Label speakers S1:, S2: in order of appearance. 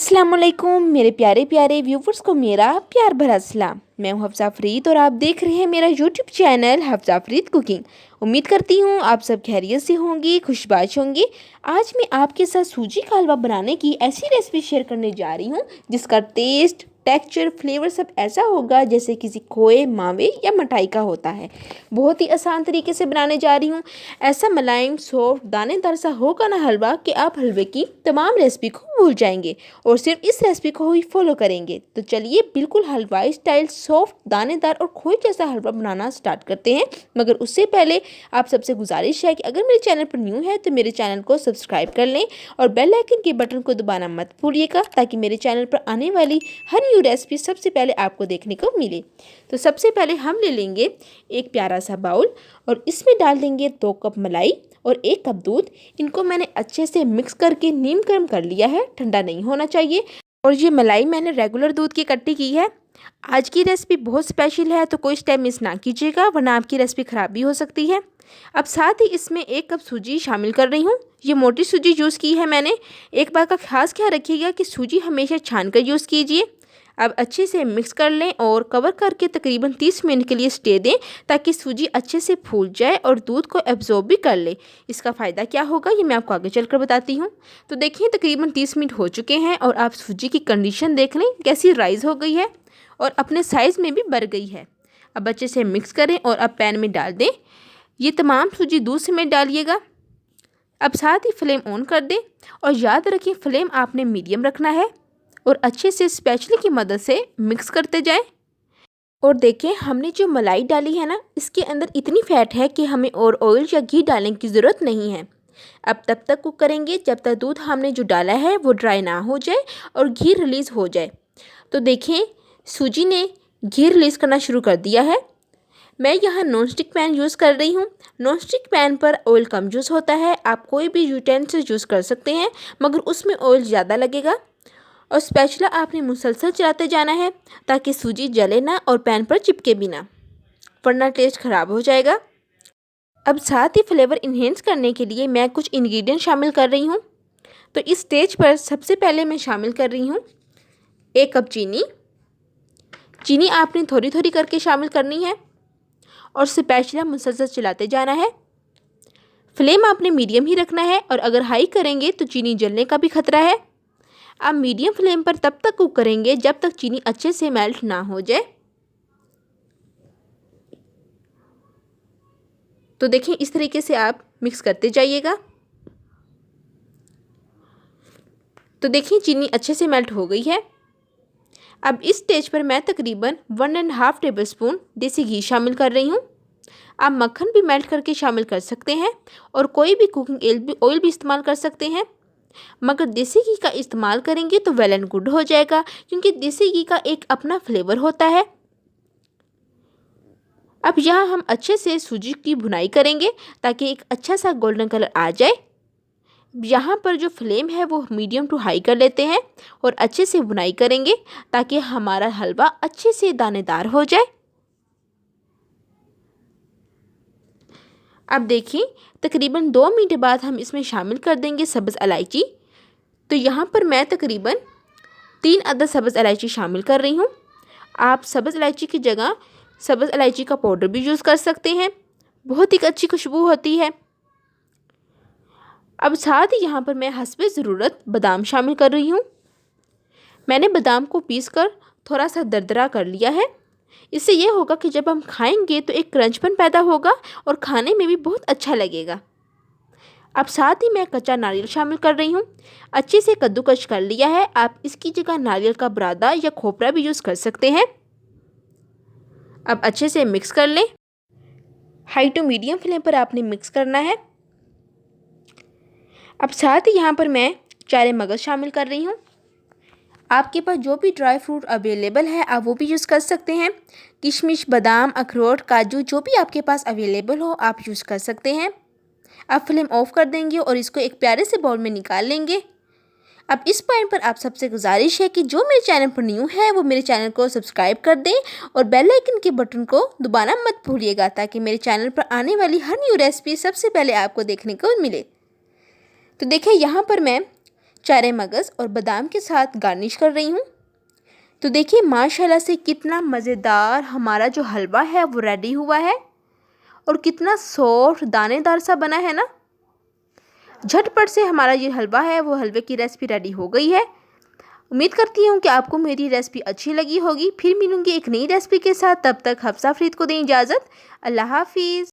S1: अस्सलामुअलैकुम मेरे प्यारे प्यारे व्यूवर्स को मेरा प्यार भरा सलाम। मैं हूं हफ्सा फरीद और आप देख रहे हैं मेरा YouTube channel Hafsa Farid cooking. उम्मीद करती हूं आप सब खैरियत से होंगी, खुशबाश होंगी। आज मैं आपके साथ सूजी का हलवा बनाने की ऐसी रेसिपी शेयर करने जा रही हूं जिसका टेस्ट, टेक्सचर, फ्लेवर सब ऐसा होगा जैसे किसी खोए, मावे या मिठाई का होता है। बहुत ही आसान तरीके से बनाने जा रही हूँ। ऐसा मुलायम, सॉफ्ट, दानेदार सा होगा ना हलवा कि आप हलवे की तमाम रेसिपी को भूल जाएंगे और सिर्फ इस रेसिपी को ही फॉलो करेंगे। तो चलिए बिल्कुल हलवाई स्टाइल सॉफ्ट, दानेदार और खोए जैसा हलवा बनाना स्टार्ट करते हैं। मगर उससे पहले आप सबसे गुजारिश है कि अगर मेरे चैनल पर न्यू है तो मेरे चैनल को सब्सक्राइब कर लें और बेल आइकन के बटन को दबाना मत भूलिएगा ताकि मेरे चैनल पर आने वाली हर न्यू रेसिपी सबसे पहले आपको देखने को मिले। तो सबसे पहले हम ले लेंगे एक प्यारा सा बाउल और इसमें डाल देंगे 2 कप मलाई और 1 कप दूध। इनको मैंने अच्छे से मिक्स करके नीम गर्म कर लिया है, ठंडा नहीं होना चाहिए। और ये मलाई मैंने रेगुलर दूध की इकट्ठी की है। आज की रेसिपी बहुत स्पेशल है तो कोई स्टेप मिस ना कीजिएगा वरना आपकी रेसिपी ख़राब भी हो सकती है। अब साथ ही इसमें 1 कप सूजी शामिल कर रही हूँ। ये मोटी सूजी यूज़ की है मैंने। एक बात का खास ख्याल रखिएगा कि सूजी हमेशा छान कर यूज़ कीजिए। अब अच्छे से मिक्स कर लें और कवर करके तकरीबन 30 मिनट के लिए स्टे दें ताकि सूजी अच्छे से फूल जाए और दूध को एब्जॉर्ब भी कर ले। इसका फ़ायदा क्या होगा ये मैं आपको आगे चलकर बताती हूँ। तो देखिए तकरीबन 30 मिनट हो चुके हैं और आप सूजी की कंडीशन देख लें कैसी राइज़ हो गई है और अपने साइज़ में भी बढ़ गई है। अब अच्छे से मिक्स करें और अब पैन में डाल दें। ये तमाम सूजी दूध समेत डालिएगा। अब साथ ही फ्लेम ऑन कर दें और याद रखें फ्लेम आपने मीडियम रखना है और अच्छे से स्पैचुला की मदद से मिक्स करते जाएं। और देखें हमने जो मलाई डाली है ना इसके अंदर इतनी फैट है कि हमें और ऑयल या घी डालने की ज़रूरत नहीं है। अब तब तक कुक करेंगे जब तक दूध हमने जो डाला है वो ड्राई ना हो जाए और घी रिलीज़ हो जाए। तो देखें सूजी ने घी रिलीज़ करना शुरू कर दिया है। मैं यहाँ नॉन स्टिक पैन यूज़ कर रही हूँ। नॉन स्टिक पैन पर ऑयल कम यूज़ होता है। आप कोई भी यूटेंसिल यूज़ कर सकते हैं मगर उसमें ऑयल ज़्यादा लगेगा। और स्पैचुला आपने मुसलसल चलाते जाना है ताकि सूजी जले ना और पैन पर चिपके भी ना, वरना टेस्ट ख़राब हो जाएगा। अब साथ ही फ्लेवर इन्हेंस करने के लिए मैं कुछ इंग्रेडिएंट शामिल कर रही हूँ। तो इस स्टेज पर सबसे पहले मैं शामिल कर रही हूँ 1 कप चीनी। चीनी आपने थोड़ी थोड़ी करके शामिल करनी है और स्पैचुला मुसलसल चलाते जाना है। फ्लेम आपने मीडियम ही रखना है और अगर हाई करेंगे तो चीनी जलने का भी खतरा है। आप मीडियम फ्लेम पर तब तक कुक करेंगे जब तक चीनी अच्छे से मेल्ट ना हो जाए। तो देखें इस तरीके से आप मिक्स करते जाइएगा। तो देखिए चीनी अच्छे से मेल्ट हो गई है। अब इस स्टेज पर मैं तकरीबन 1.5 टेबलस्पून देसी घी शामिल कर रही हूँ। आप मक्खन भी मेल्ट करके शामिल कर सकते हैं और कोई भी कुकिंग ऑयल भी इस्तेमाल कर सकते हैं मगर देसी घी का इस्तेमाल करेंगे तो वेल एंड गुड हो जाएगा क्योंकि देसी घी का एक अपना फ्लेवर होता है। अब यहाँ हम अच्छे से सूजी की भुनाई करेंगे ताकि एक अच्छा सा गोल्डन कलर आ जाए। यहाँ पर जो फ्लेम है वो मीडियम टू हाई कर लेते हैं और अच्छे से भुनाई करेंगे ताकि हमारा हलवा अच्छे से दानेदार हो जाए। अब देखिए तकरीबन 2 मिनट बाद हम इसमें शामिल कर देंगे सब्ज़ इलायची। तो यहाँ पर मैं तकरीबन 3 अदद सब्ज़ इलायची शामिल कर रही हूँ। आप सब्ज़ इलायची की जगह सब्ज़ इलायची का पाउडर भी यूज़ कर सकते हैं, बहुत ही अच्छी खुशबू होती है। अब साथ ही यहाँ पर मैं हस्बे ज़रूरत बादाम शामिल कर रही हूँ। मैंने बादाम को पीसकर थोड़ा सा दरदरा कर लिया है। इससे ये होगा कि जब हम खाएंगे तो एक क्रंचपन पैदा होगा और खाने में भी बहुत अच्छा लगेगा। अब साथ ही मैं कच्चा नारियल शामिल कर रही हूँ। अच्छे से कद्दूकस कर लिया है। आप इसकी जगह नारियल का बुरादा या खोपरा भी यूज़ कर सकते हैं। अब अच्छे से मिक्स कर लें। हाई टू मीडियम फ्लेम पर आपने मिक्स करना है। अब साथ ही यहाँ पर मैं चारे मगज़ शामिल कर रही हूँ। आपके पास जो भी ड्राई फ्रूट अवेलेबल है आप वो भी यूज़ कर सकते हैं। किशमिश, बादाम, अखरोट, काजू जो भी आपके पास अवेलेबल हो आप यूज़ कर सकते हैं। आप फ्लेम ऑफ कर देंगे और इसको एक प्यारे से बाउल में निकाल लेंगे। अब इस पॉइंट पर आप सबसे गुजारिश है कि जो मेरे चैनल पर न्यू है वो मेरे चैनल को सब्सक्राइब कर दें और बेल आइकन के बटन को दबाना मत भूलिएगा ताकि मेरे चैनल पर आने वाली हर न्यू रेसिपी सबसे पहले आपको देखने को मिले। तो देखिए यहाँ पर मैं चारे मगज़ और बादाम के साथ गार्निश कर रही हूँ। तो देखिए माशाल्लाह से कितना मज़ेदार हमारा जो हलवा है वो रेडी हुआ है और कितना सॉफ्ट दानेदार सा बना है ना। झटपट से हमारा ये हलवा है वो हलवे की रेसिपी रेडी हो गई है। उम्मीद करती हूँ कि आपको मेरी रेसिपी अच्छी लगी होगी। फिर मिलूँगी एक नई रेसिपी के साथ, तब तक हफ्सा फरीद को दें इजाज़त। अल्लाह हाफिज़।